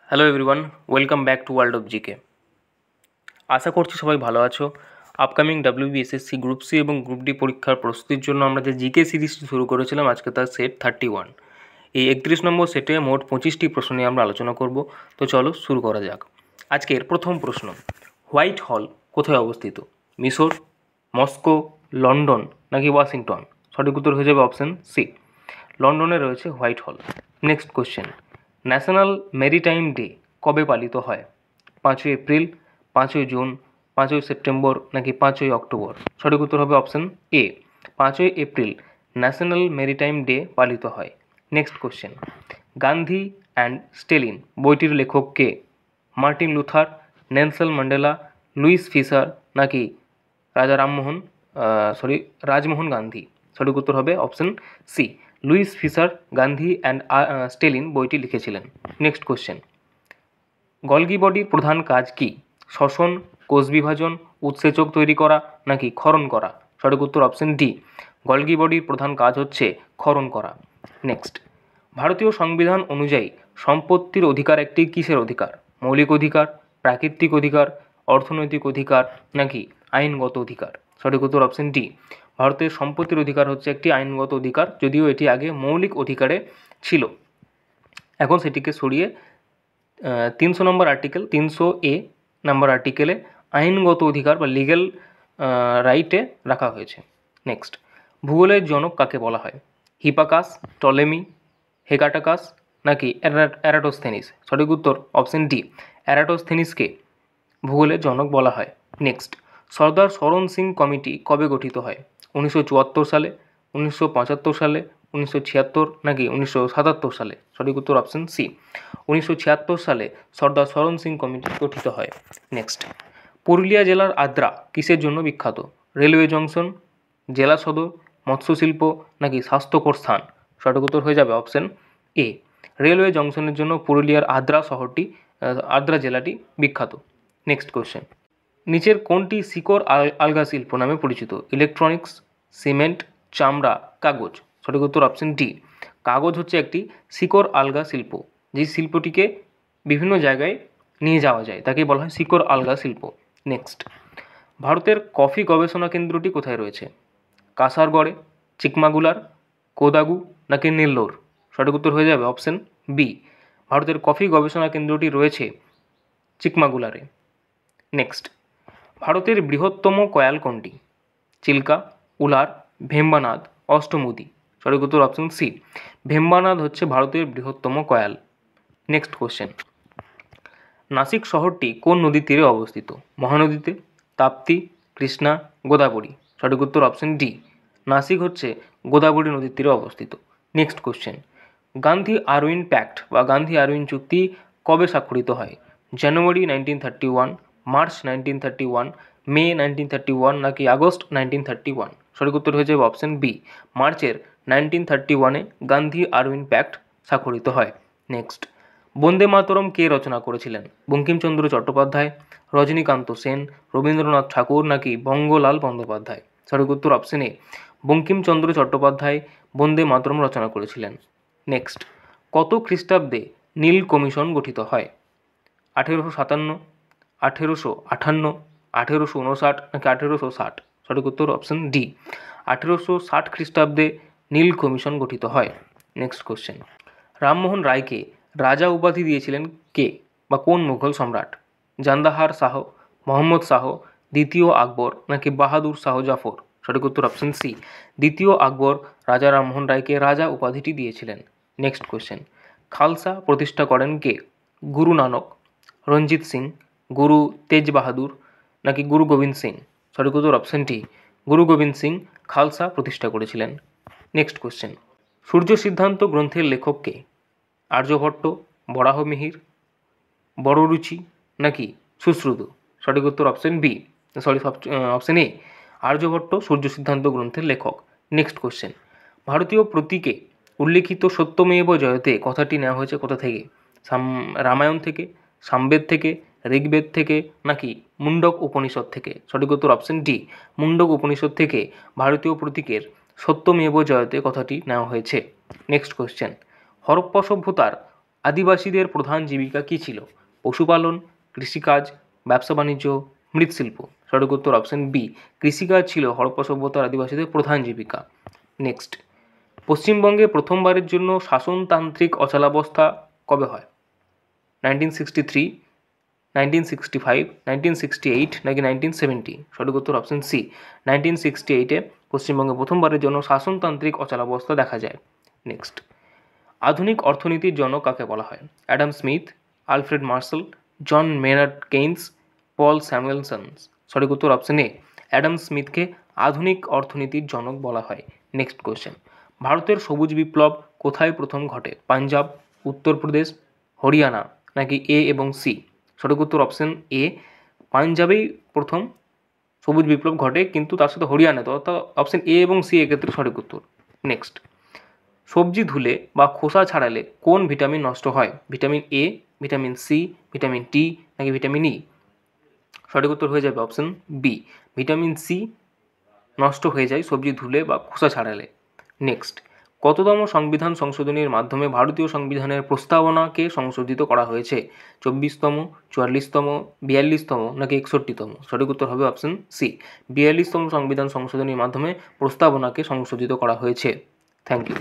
Hello everyone, welcome back to world of GK. আশা করছি সবাই ভালো আছো। আপকামিং WBSSC গ্রুপ সি এবং গ্রুপ ডি পরীক্ষার প্রস্তুতির জন্য আমরা যে জিকে সিরিজটি শুরু করেছিলাম, আজকে তার সেট 31। এই 31 নম্বর সেটে মোট 25টি প্রশ্ন নিয়ে আমরা আলোচনা করব। তো চলো শুরু করা যাক। আজকের প্রথম প্রশ্ন, হোয়াইট হল কোথায় অবস্থিত? মিশর, মস্কো, লন্ডন নাকি ওয়াশিংটন? সঠিক উত্তর হয়ে যাবে অপশান সি, লন্ডনে রয়েছে Whitehall. Next question, national maritime day কবে পালিত হয়? 5ই এপ্রিল, 5ই জুন, 5ই সেপ্টেম্বর নাকি 5ই অক্টোবর? সঠিক উত্তর হবে অপশান এ, 5ই এপ্রিল ন্যাশনাল মেরিটাইম ডে পালিত হয়। Next question, Gandhi and Stalin বইটির লেখক কে? Martin Luther, Nelson Mandela, Louis Fischer নাকি রাজমোহন গান্ধী? সঠিক উত্তর হবে option C, Louis Fischer Gandhi and Stalin বইটি লিখেছিলেন। নেক্সট কোশ্চেন, গলগি বডির প্রধান কাজ কি? শ্বসন, কোষ বিভাজন, উৎসেচক তৈরি করা নাকি ক্ষরণ করা? সঠিক উত্তর অপশান ডি, গলগি বডির প্রধান কাজ হচ্ছে ক্ষরণ করা। নেক্সট, ভারতীয় সংবিধান অনুযায়ী সম্পত্তির অধিকার একটি কিসের অধিকার? মৌলিক অধিকার, প্রাকৃতিক অধিকার, অর্থনৈতিক অধিকার নাকি আইনগত অধিকার? সঠিক উত্তর অপশান ডি, ভারতের সম্পত্তির অধিকার হচ্ছে একটি আইনগত অধিকার, যদিও এটি আগে মৌলিক অধিকারে ছিল, এখন সেটিকে সরিয়ে 300 নম্বর আর্টিকেল, 300A নাম্বার আর্টিকেলে আইনগত অধিকার বা লিগ্যাল রাইটে রাখা হয়েছে। নেক্সট, ভূগোলের জনক কাকে বলা হয়? হিপাকাস, টলেমি, হেকাটাকাস নাকি এরাটোস্থেনিস? সঠিক উত্তর অপশান ডি, এরাটোস্থেনিসকে ভূগোলের জনক বলা হয়। নেক্সট, সর্দার সরণ সিং কমিটি কবে গঠিত হয়? 1974 সালে, 1975 সালে, 1976 নাকি 1977 সালে? সঠিক উত্তর অপশান সি, 1976 সালে সর্দার সরণ সিং কমিটি গঠিত হয়। নেক্সট, পুরুলিয়া জেলার আদ্রা কিসের জন্য বিখ্যাত? রেলওয়ে জংশন, জেলা সদর, মৎস্য শিল্প নাকি স্বাস্থ্যকর স্থান? সঠিক উত্তর হয়ে যাবে অপশান এ, রেলওয়ে জংশনের জন্য পুরুলিয়ার আদ্রা জেলাটি বিখ্যাত। নেক্সট কোশ্চেন, নিচের কোনটি শিকড় আলগা শিল্প নামে পরিচিত? ইলেকট্রনিক্স, সিমেন্ট, চামড়া, কাগজ? সঠিক উত্তর অপশান ডি, কাগজ হচ্ছে একটি শিকড় আলগা শিল্প, যে শিল্পটিকে বিভিন্ন জায়গায় নিয়ে যাওয়া যায়, তাকে বলা হয় শিকড় আলগা শিল্প। নেক্সট, ভারতের কফি গবেষণা কেন্দ্রটি কোথায় রয়েছে? কাসারগড়ে, চিকমাগুলার, কোদাগু নাকি নেল্লোর? সঠিক উত্তর হয়ে যাবে অপশান বি, ভারতের কফি গবেষণা কেন্দ্রটি রয়েছে চিকমাগুলারে। নেক্সট, ভারতের বৃহত্তম কয়াল কোনটি? চিল্কা, উলার, ভেম্বানাদ, অষ্টমুদি? সঠিক উত্তর অপশান সি, ভেম্বানাদ হচ্ছে ভারতের বৃহত্তম কয়াল। নেক্সট কোশ্চেন, নাসিক শহরটি কোন নদীর তীরে অবস্থিত? মহানদীতে, তাপ্তি, কৃষ্ণা, গোদাবরী? সঠিক উত্তর অপশান ডি, নাসিক হচ্ছে গোদাবরী নদীর তীরে অবস্থিত। Next question, Gandhi Irwin pact বা গান্ধী আরউইন চুক্তি কবে স্বাক্ষরিত হয়? জানুয়ারি 1931, মার্চ 1931, মে 1931 নাকি আগস্ট 1931? সঠিক উত্তর হয়ে যাবে অপশান বি, মার্চের 1931-এ গান্ধী আরউইন প্যাক্ট স্বাক্ষরিত হয়। নেক্সট, বন্দে মাতরম কে রচনা করেছিলেন? বঙ্কিমচন্দ্র চট্টোপাধ্যায়, রজনীকান্ত সেন, রবীন্দ্রনাথ ঠাকুর নাকি বঙ্গলাল বন্দ্যোপাধ্যায়? সঠিক উত্তর অপশান এ, বঙ্কিমচন্দ্র চট্টোপাধ্যায় বন্দে মাতরম রচনা করেছিলেন। নেক্সট, কত খ্রিস্টাব্দে নীল কমিশন গঠিত হয়? 1857, 1858, 1859 নাকি 1860? সঠিক উত্তর অপশান ডি, 1860 খ্রিস্টাব্দে নীল কমিশন গঠিত হয়। নেক্সট কোশ্চেন, রামমোহন রায়কে রাজা উপাধি দিয়েছিলেন কে বা কোন মুঘল সম্রাট? জান্দাহার শাহ, মোহাম্মদ শাহ, দ্বিতীয় আকবর নাকি বাহাদুর শাহ জাফর? সঠিক উত্তর অপশান সি, দ্বিতীয় আকবর রাজা রামমোহন রায়কে রাজা উপাধিটি দিয়েছিলেন। নেক্সট কোশ্চেন, খালসা প্রতিষ্ঠা করেন কে? গুরু নানক, রঞ্জিত সিং, গুরু তেজ বাহাদুর নাকি গুরু গোবিন্দ সিং? সঠিক উত্তর অপশান ডি, গুরু গোবিন্দ সিং খালসা প্রতিষ্ঠা করেছিলেন। নেক্সট কোশ্চেন, সূর্য সিদ্ধান্ত গ্রন্থের লেখক কে? আর্যভট্ট, বরাহমিহির, বড়রুচি নাকি সুশ্রুত? সঠিক উত্তর option B, option A, Aryabhata Surya Siddhanta গ্রন্থের লেখক। নেক্সট কোশ্চেন, ভারতীয় প্রতীকে উল্লিখিত সত্যমেব জয়তে কথাটি নেওয়া হয়েছে কোথা থেকে? রামায়ণ থেকে, সামবেদ থেকে, ঋগ্বেদ থেকে নাকি মুন্ডক উপনিষদ থেকে? সঠিক উত্তর অপশান ডি, মুন্ডক উপনিষদ থেকে ভারতীয় প্রতীকের সত্যমেব জয়তে কথাটি নেওয়া হয়েছে। নেক্সট কোশ্চেন, হরপ্পা সভ্যতার আদিবাসীদের প্রধান জীবিকা কী ছিল? পশুপালন, কৃষিকাজ, ব্যবসা বাণিজ্য, মৃৎশিল্প। সঠিক উত্তর অপশন বি, কৃষিকাজ ছিল হরপ্পা সভ্যতার আদিবাসীদের প্রধান জীবিকা। নেক্সট, পশ্চিমবঙ্গে প্রথমবারের জন্য শাসনতান্ত্রিক অচলাবস্থা কবে হয়? 1963, 1965, 1968 নাকি 1970? সঠিক উত্তর অপশন সি, 1968-এ পশ্চিমবঙ্গে প্রথমবারের জন্য শাসনতান্ত্রিক অচলাবস্থা দেখা যায়। নেক্সট, আধুনিক অর্থনীতির জনক কাকে বলা হয়? অ্যাডাম স্মিথ, আলফ্রেড মার্শাল, জন মেনার্ড কেইন্স, পল স্যামুয়েলসন। সঠিক উত্তর অপশন এ, অ্যাডাম স্মিথকে আধুনিক অর্থনীতির জনক বলা হয়। নেক্সট কোশ্চেন, ভারতের সবুজ বিপ্লব কোথায় প্রথম ঘটে? পাঞ্জাব, উত্তরপ্রদেশ, হরিয়ানা নাকি এ এবং সি? সঠিক উত্তর অপশন এ, পাঞ্জাবেই প্রথম সবুজ বিপ্লব ঘটে, কিন্তু তার সাথে হরিয়ানাতে, অর্থাৎ অপশন এ এবং সি এক্ষেত্রে সঠিক উত্তর। নেক্সট, সবজি ধুলে বা খোসা ছাড়ালে কোন ভিটামিন নষ্ট হয়? Vitamin A, vitamin C, vitamin D নাকি ভিটামিন ই? সঠিক উত্তর হয়ে যাবে অপশন বি, ভিটামিন সি নষ্ট হয়ে যায় সবজি ধুলে বা খোসা ছাড়ালে। নেক্সট, কততম সংবিধান সংশোধনীর মাধ্যমে ভারতীয় সংবিধানের প্রস্তাবনাকে সংশোধিত করা হয়েছে? 24তম, 44তম, 42তম নাকি 61তম? সঠিক উত্তর হবে অপশন সি, 42তম সংবিধান সংশোধনীর মাধ্যমে প্রস্তাবনাকে সংশোধিত করা হয়েছে। Thank you.